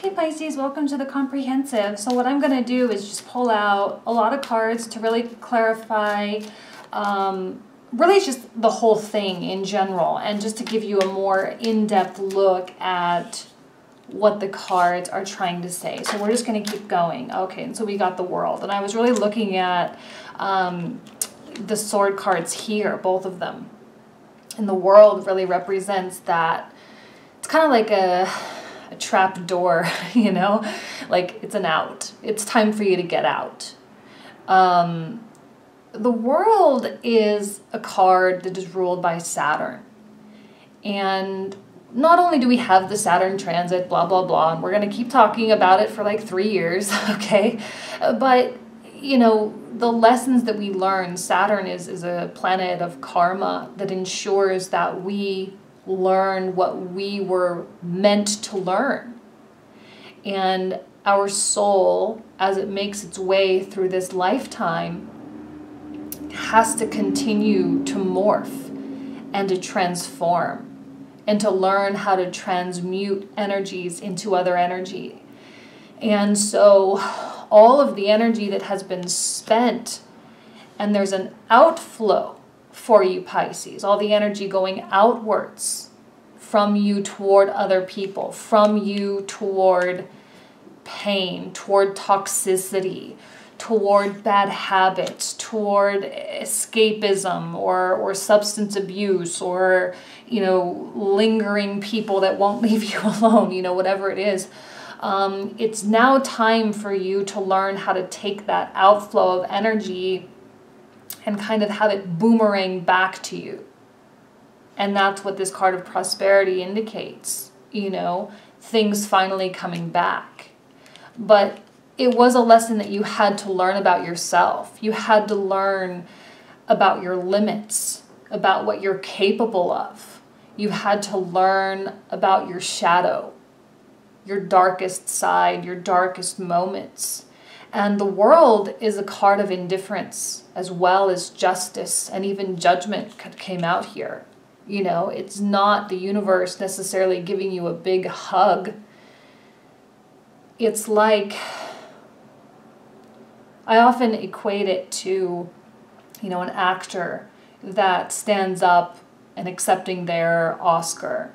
Okay, Pisces, welcome to the comprehensive. So what I'm going to do is just pull out a lot of cards to really clarify, really just the whole thing in general, and just to give you a more in-depth look at what the cards are trying to say. So we're just going to keep going. Okay, and so we got the World. And I was really looking at the sword cards here, both of them. And the World really represents that. It's kind of like a trap door, you know, like it's an out. It's time for you to get out. The World is a card that is ruled by Saturn. And not only do we have the Saturn transit, blah, blah, blah, and we're going to keep talking about it for like 3 years, okay? But, you know, the lessons that we learn, Saturn is a planet of karma that ensures that we learn what we were meant to learn. And our soul, as it makes its way through this lifetime, has to continue to morph and to transform and to learn how to transmute energies into other energy. And so all of the energy that has been spent, and there's an outflow for you, Pisces, all the energy going outwards from you toward other people, from you toward pain, toward toxicity, toward bad habits, toward escapism or substance abuse, or, you know, lingering people that won't leave you alone, you know, whatever it is. It's now time for you to learn how to take that outflow of energy and kind of have it boomerang back to you. And that's what this card of prosperity indicates, you know, things finally coming back. But it was a lesson that you had to learn about yourself. You had to learn about your limits, about what you're capable of. You had to learn about your shadow, your darkest side, your darkest moments. And the World is a card of indifference, as well as justice, and even judgment came out here. You know, it's not the universe necessarily giving you a big hug. It's like, I often equate it to, you know, an actor that stands up and accepting their Oscar.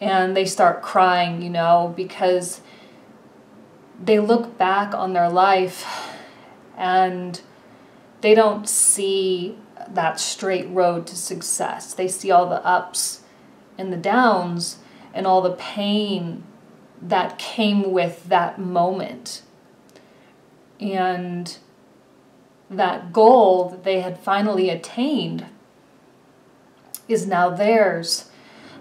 And they start crying, you know, because they look back on their life and they don't see that straight road to success. They see all the ups and the downs and all the pain that came with that moment. And that goal that they had finally attained is now theirs.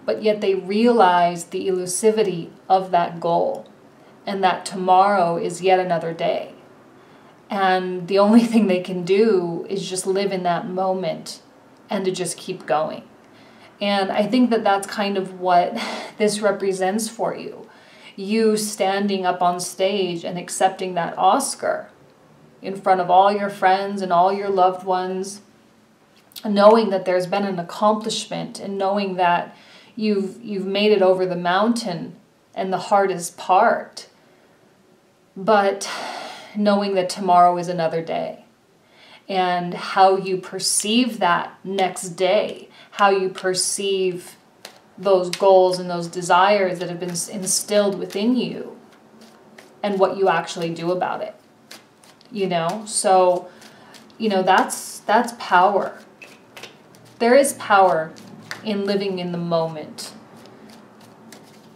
But yet they realize the elusivity of that goal, and that tomorrow is yet another day. And the only thing they can do is just live in that moment and to just keep going. And I think that that's kind of what this represents for you. You standing up on stage and accepting that Oscar in front of all your friends and all your loved ones, knowing that there's been an accomplishment, and knowing that you've made it over the mountain and the hardest part, but knowing that tomorrow is another day. And how you perceive that next day, how you perceive those goals and those desires that have been instilled within you, and what you actually do about it. You know, so, you know, that's power. There is power in living in the moment.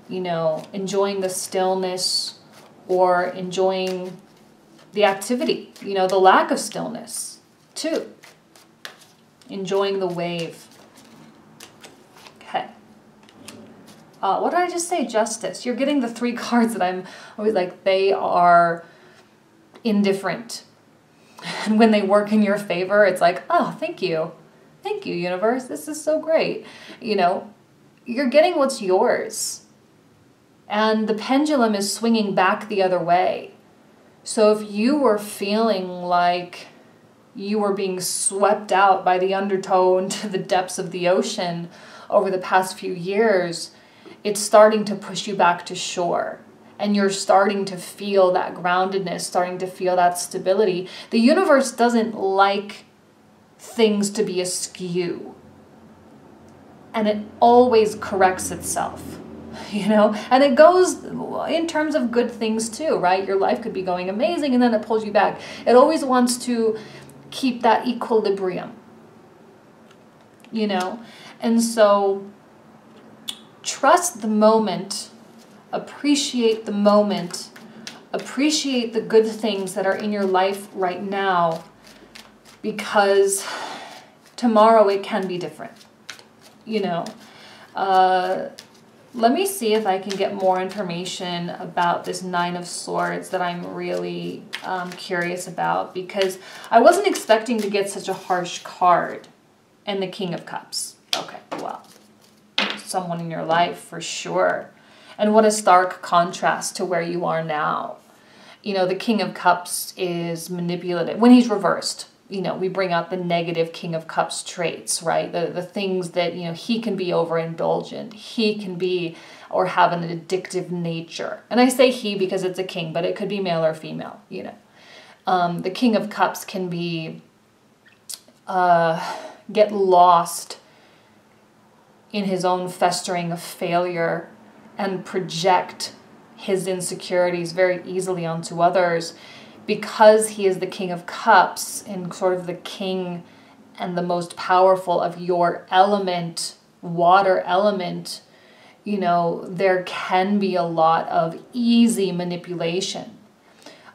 You know, enjoying the stillness or enjoying the activity, you know, the lack of stillness too. Enjoying the wave. Okay. What did I just say? Justice. You're getting the 3 cards that I'm always like, they are indifferent. And when they work in your favor, it's like, oh, thank you. Thank you, universe. This is so great. You know, you're getting what's yours. And the pendulum is swinging back the other way. So if you were feeling like you were being swept out by the undertow into the depths of the ocean over the past few years, it's starting to push you back to shore. and you're starting to feel that groundedness, starting to feel that stability. The universe doesn't like things to be askew, and it always corrects itself, you know, and it goes in terms of good things too, right? Your life could be going amazing and then it pulls you back. It always wants to keep that equilibrium, you know, and so trust the moment, appreciate the moment, appreciate the good things that are in your life right now, because tomorrow it can be different, you know. Let me see if I can get more information about this Nine of Swords that I'm really curious about, because I wasn't expecting to get such a harsh card. And the King of Cups. Okay, well, someone in your life for sure. And what a stark contrast to where you are now. You know, the King of Cups is manipulative. When he's reversed, you know, we bring out the negative King of Cups traits, right? The things that, you know, he can be overindulgent. He can be, or have an addictive nature. And I say he because it's a king, but it could be male or female, you know. The King of Cups can be, get lost in his own festering of failure and project his insecurities very easily onto others, because he is the King of Cups and sort of the king and the most powerful of your element, water element. You know, there can be a lot of easy manipulation.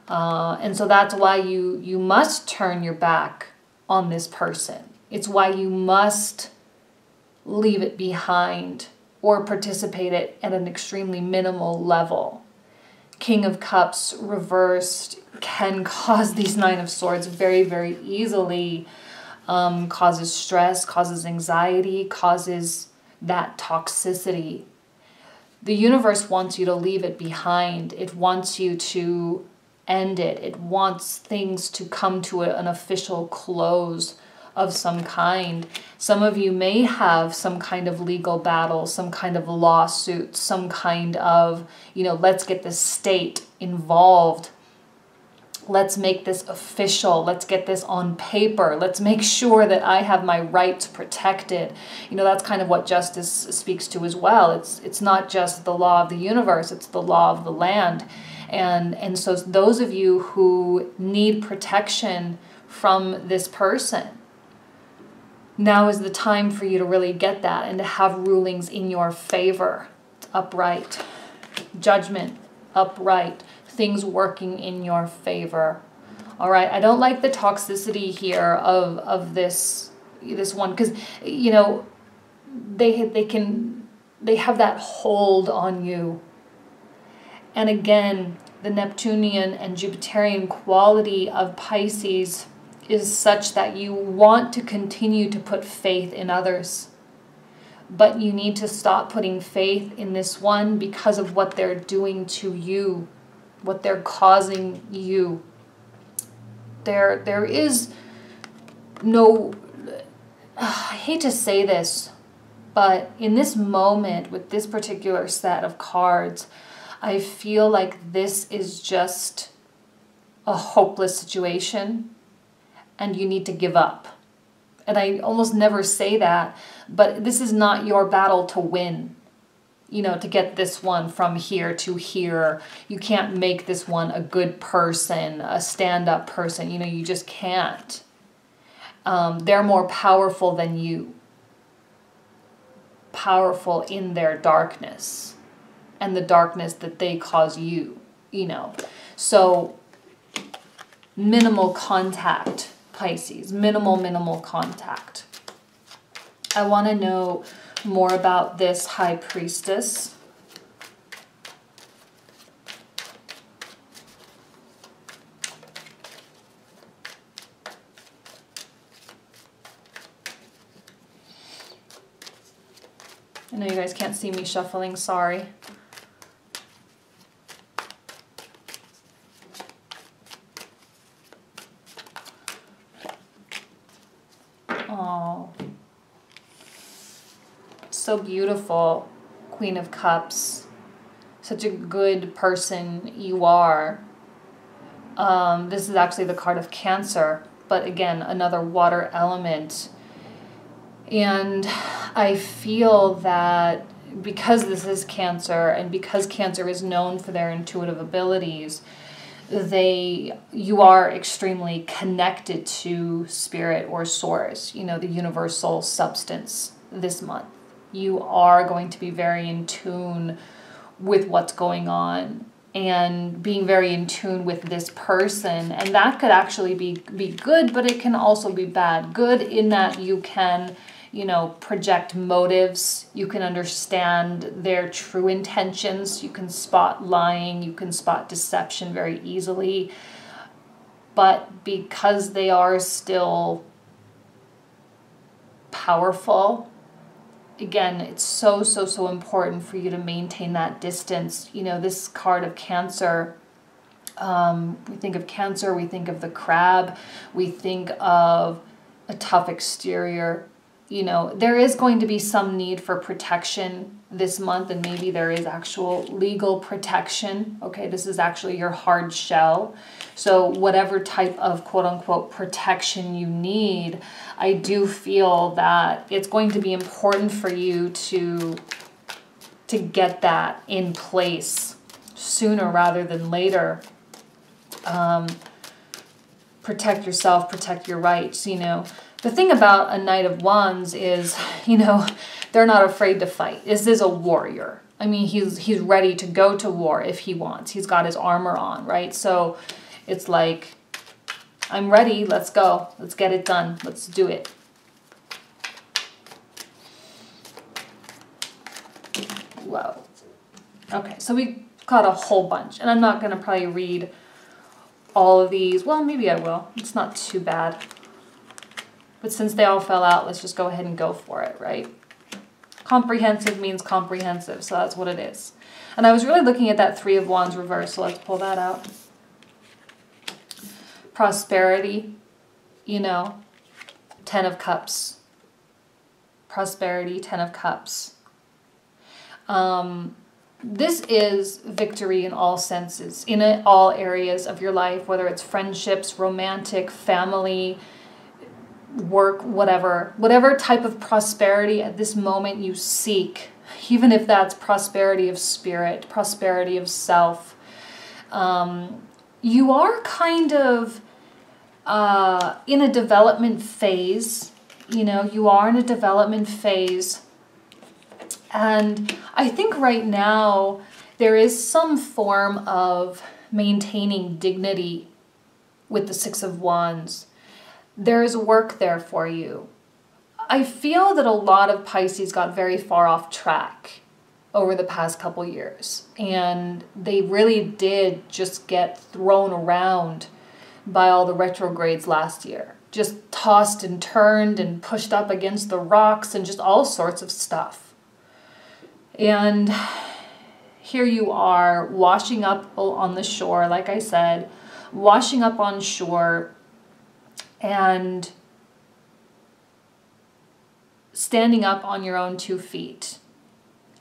And so that's why you must turn your back on this person. It's why you must leave it behind or participate it at an extremely minimal level. King of Cups reversed can cause these Nine of Swords very, very easily. Causes stress, causes anxiety, causes that toxicity. The universe wants you to leave it behind. It wants you to end it. It wants things to come to an official close of some kind. Some of you may have some kind of legal battle, some kind of lawsuit, some kind of, you know, let's get the state involved. Let's make this official. Let's get this on paper. Let's make sure that I have my rights protected. You know, that's kind of what justice speaks to as well. It's not just the law of the universe, it's the law of the land. And so those of you who need protection from this person, now is the time for you to really get that and to have rulings in your favor. Upright. Judgment. Upright. Things working in your favor. All right. I don't like the toxicity here of this one, because, you know, they have that hold on you. And again, the Neptunian and Jupiterian quality of Pisces is such that you want to continue to put faith in others. But you need to stop putting faith in this one because of what they're doing to you, what they're causing you. There is no, I hate to say this, but in this moment with this particular set of cards, I feel like this is just a hopeless situation and you need to give up. And I almost never say that, but this is not your battle to win. You know, to get this one from here to here. You can't make this one a good person, a stand-up person. You know, you just can't. They're more powerful than you. Powerful in their darkness. And the darkness that they cause you, you know. So, minimal contact, Pisces. Minimal contact. I want to know more about this High Priestess. I know you guys can't see me shuffling, sorry. Oh, so beautiful, Queen of Cups. such a good person you are. This is actually the card of Cancer, but again, another water element. And I feel that because this is Cancer, and because Cancer is known for their intuitive abilities, you are extremely connected to spirit or source, you know, the universal substance this month. You are going to be very in tune with what's going on and being very in tune with this person. And that could actually be good, but it can also be bad. Good in that you can, you know, project motives. You can understand their true intentions. You can spot lying. You can spot deception very easily. But because they are still powerful, again, it's so important for you to maintain that distance. You know, this card of Cancer, we think of Cancer, we think of the crab, we think of a tough exterior. You know, there is going to be some need for protection this month, and maybe there is actual legal protection. Okay, this is actually your hard shell. So whatever type of quote-unquote protection you need, I do feel that it's going to be important for you to get that in place sooner rather than later. Protect yourself, protect your rights, you know. The thing about a Knight of Wands is, you know, they're not afraid to fight. This is a warrior. I mean, he's ready to go to war if he wants. He's got his armor on, right? So it's like, I'm ready. Let's go. Let's get it done. Let's do it. Whoa. Okay, so we got a whole bunch. And I'm not going to probably read all of these. Well, maybe I will. It's not too bad. But since they all fell out, let's just go ahead and go for it, right? Comprehensive means comprehensive, so that's what it is. And I was really looking at that Three of Wands reverse, so let's pull that out. Prosperity, you know, 10 of Cups. Prosperity, 10 of Cups. This is victory in all senses, in all areas of your life, whether it's friendships, romantic, family, work, whatever type of prosperity at this moment you seek, even if that's prosperity of spirit, prosperity of self. You are kind of in a development phase, you know, you are in a development phase. And I think right now there is some form of maintaining dignity with the Six of Wands. There's work there for you. I feel that a lot of Pisces got very far off track over the past couple years, and they really did just get thrown around by all the retrogrades last year. Just tossed and turned and pushed up against the rocks and just all sorts of stuff. And here you are washing up on the shore, like I said, washing up on shore and standing up on your own 2 feet.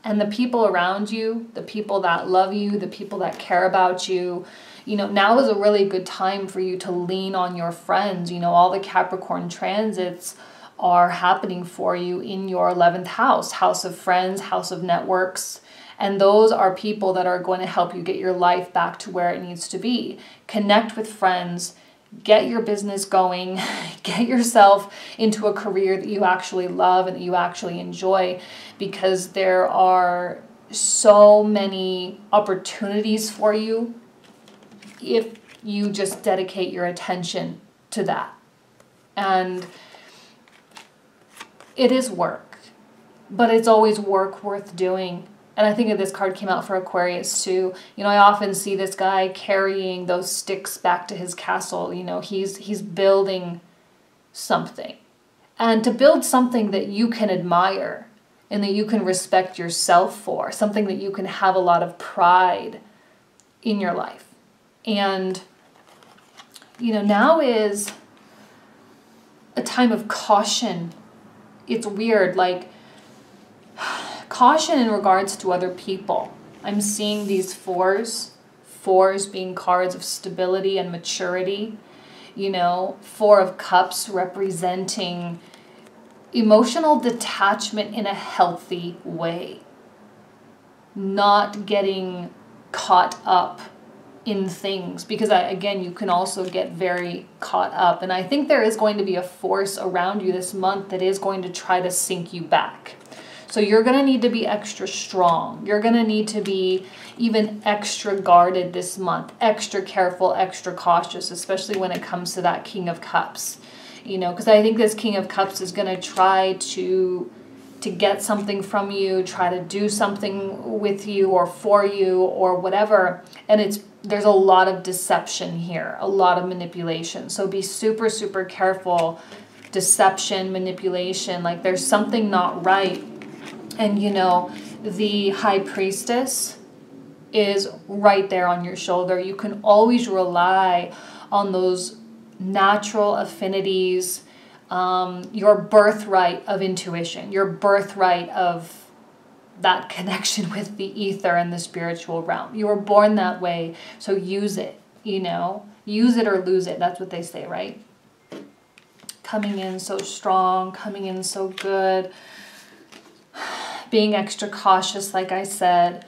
And the people around you, the people that love you, the people that care about you, you know, now is a really good time for you to lean on your friends. You know, all the Capricorn transits are happening for you in your 11th house, house of friends, house of networks. And those are people that are going to help you get your life back to where it needs to be. Connect with friends, get your business going, get yourself into a career that you actually love and that you actually enjoy, because there are so many opportunities for you if you just dedicate your attention to that. And it is work, but it's always work worth doing. And I think that this card came out for Aquarius too. You know, I often see this guy carrying those sticks back to his castle. You know, he's building something. And to build something that you can admire and that you can respect yourself for, something that you can have a lot of pride in your life. And, you know, now is a time of caution. It's weird, like caution in regards to other people. I'm seeing these fours being cards of stability and maturity. You know, Four of Cups representing emotional detachment in a healthy way. Not getting caught up in things, because again, you can also get very caught up. And I think there is going to be a force around you this month that is going to try to sink you back. So you're going to need to be extra strong. You're going to need to be even extra guarded this month, extra careful, extra cautious, especially when it comes to that King of Cups. You know, because I think this King of Cups is going to try to get something from you, try to do something with you or for you or whatever. And there's a lot of deception here, a lot of manipulation. So be super, super careful. Deception, manipulation, like there's something not right. And you know, the High Priestess is right there on your shoulder. You can always rely on those natural affinities, your birthright of intuition, your birthright of that connection with the ether and the spiritual realm. You were born that way, so use it, you know. Use it or lose it. That's what they say, right? Coming in so strong, coming in so good. Being extra cautious, like I said.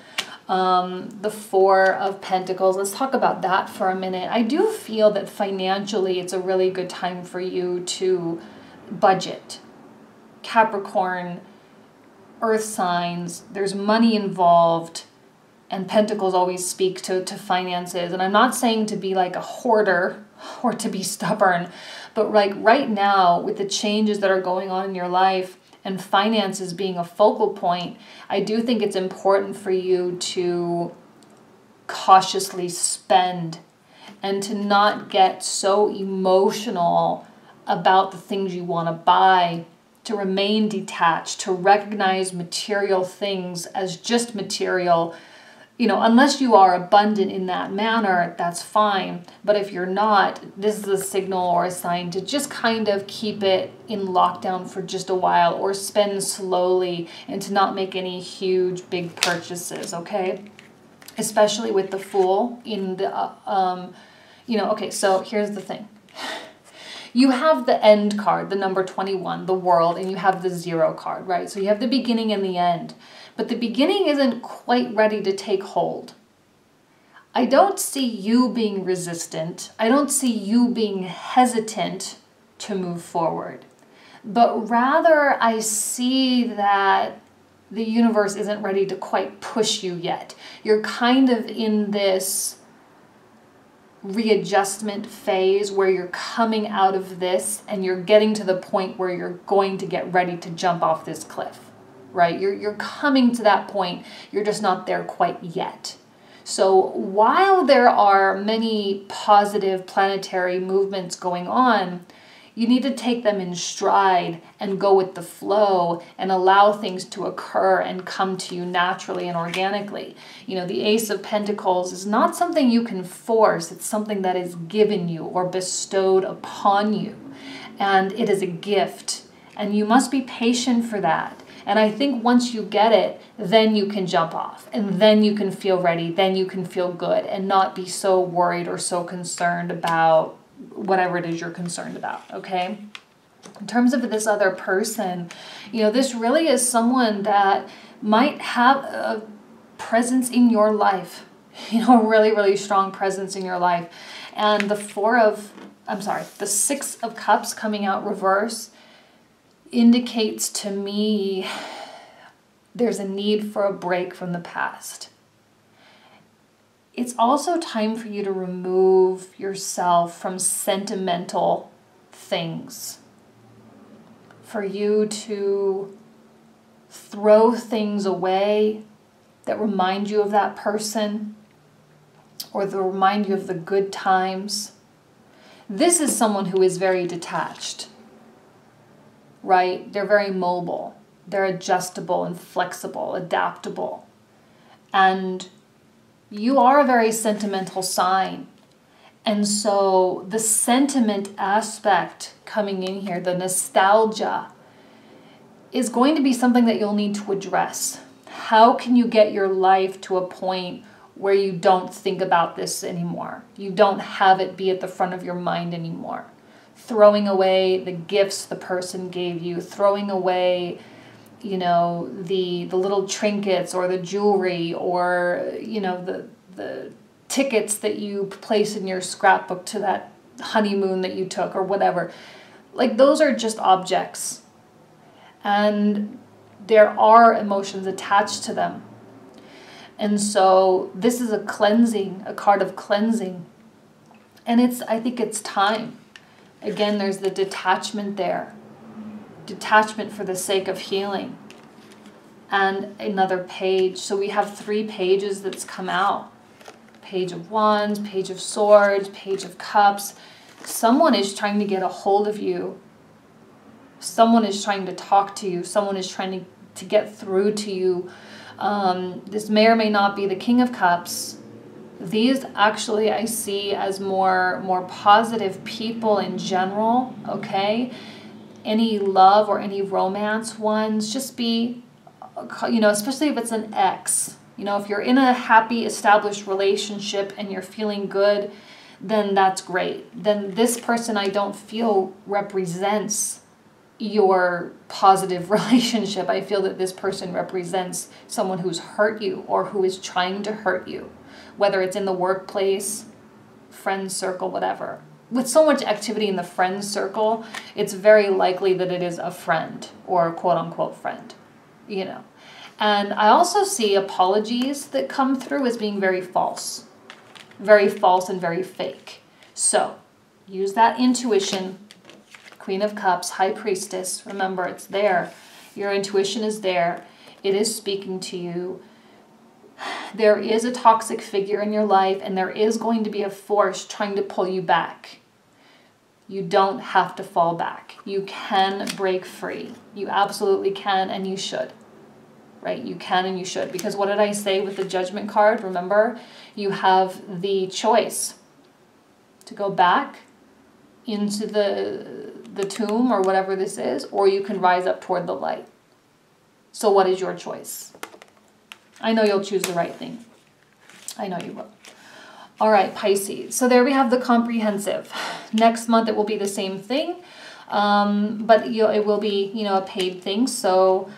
The Four of Pentacles. Let's talk about that for a minute. I do feel that financially it's a really good time for you to budget. Capricorn, earth signs, there's money involved, and Pentacles always speak to finances. And I'm not saying to be like a hoarder or to be stubborn, but like right now with the changes that are going on in your life, and finances being a focal point, I do think it's important for you to cautiously spend and to not get so emotional about the things you want to buy, to remain detached, to recognize material things as just material. You know, unless you are abundant in that manner, that's fine. But if you're not, this is a signal or a sign to just kind of keep it in lockdown for just a while, or spend slowly and to not make any huge, big purchases, okay? Especially with the Fool in the, you know, okay, so here's the thing. You have the End card, the number 21, the World, and you have the Zero card, right? So you have the beginning and the end. But the beginning isn't quite ready to take hold. I don't see you being resistant. I don't see you being hesitant to move forward. But rather, I see that the universe isn't ready to quite push you yet. You're kind of in this readjustment phase where you're coming out of this and you're getting to the point where you're going to get ready to jump off this cliff. Right? You're coming to that point. You're just not there quite yet. So while there are many positive planetary movements going on, you need to take them in stride and go with the flow and allow things to occur and come to you naturally and organically. You know, the Ace of Pentacles is not something you can force. It's something that is given you or bestowed upon you. And it is a gift. And you must be patient for that. And I think once you get it, then you can jump off, and then you can feel ready, then you can feel good and not be so worried or so concerned about whatever it is you're concerned about, okay? In terms of this other person, you know, this really is someone that might have a presence in your life, you know, a really, really strong presence in your life. And the the Six of Cups coming out reverse indicates to me there's a need for a break from the past. It's also time for you to remove yourself from sentimental things. For you to throw things away that remind you of that person or that remind you of the good times. This is someone who is very detached. Right? They're very mobile. They're adjustable and flexible, adaptable. And you are a very sentimental sign. And so the sentiment aspect coming in here, the nostalgia, is going to be something that you'll need to address. how can you get your life to a point where you don't think about this anymore? You don't have it be at the front of your mind anymore. Throwing away the gifts the person gave you, throwing away, you know, the little trinkets or the jewelry, or, you know, the tickets that you place in your scrapbook to that honeymoon that you took or whatever. Like, those are just objects. And there are emotions attached to them. And so this is a cleansing, a card of cleansing. And I think it's time. Again, there's the detachment there. Detachment for the sake of healing. And another page. So we have 3 pages that's come out. Page of Wands, Page of Swords, Page of Cups. Someone is trying to get a hold of you. Someone is trying to talk to you. Someone is trying to get through to you. This may or may not be the King of Cups. These actually I see as more positive people in general, okay? Any love or any romance ones, just be, you know, especially if it's an ex. You know, if you're in a happy, established relationship and you're feeling good, then that's great. Then this person I don't feel represents your positive relationship. I feel that this person represents someone who's hurt you or who is trying to hurt you, whether it's in the workplace, friend circle, whatever. With so much activity in the friend circle, it's very likely that it is a friend or a quote-unquote friend, you know. And I also see apologies that come through as being very false and very fake. So use that intuition. Queen of Cups, High Priestess, remember, it's there. Your intuition is there. It is speaking to you. There is a toxic figure in your life, and there is going to be a force trying to pull you back. You don't have to fall back. You can break free. You absolutely can, and you should. Right? You can and you should. Because what did I say with the Judgment card? Remember, you have the choice to go back into the tomb or whatever this is, or you can rise up toward the light. So what is your choice? I know you'll choose the right thing. I know you will. All right, Pisces. So there we have the comprehensive. Next month it will be the same thing, but it will be, you know, a paid thing. So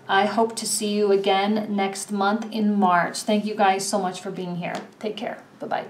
I hope to see you again next month in March. Thank you guys so much for being here. Take care. Bye-bye.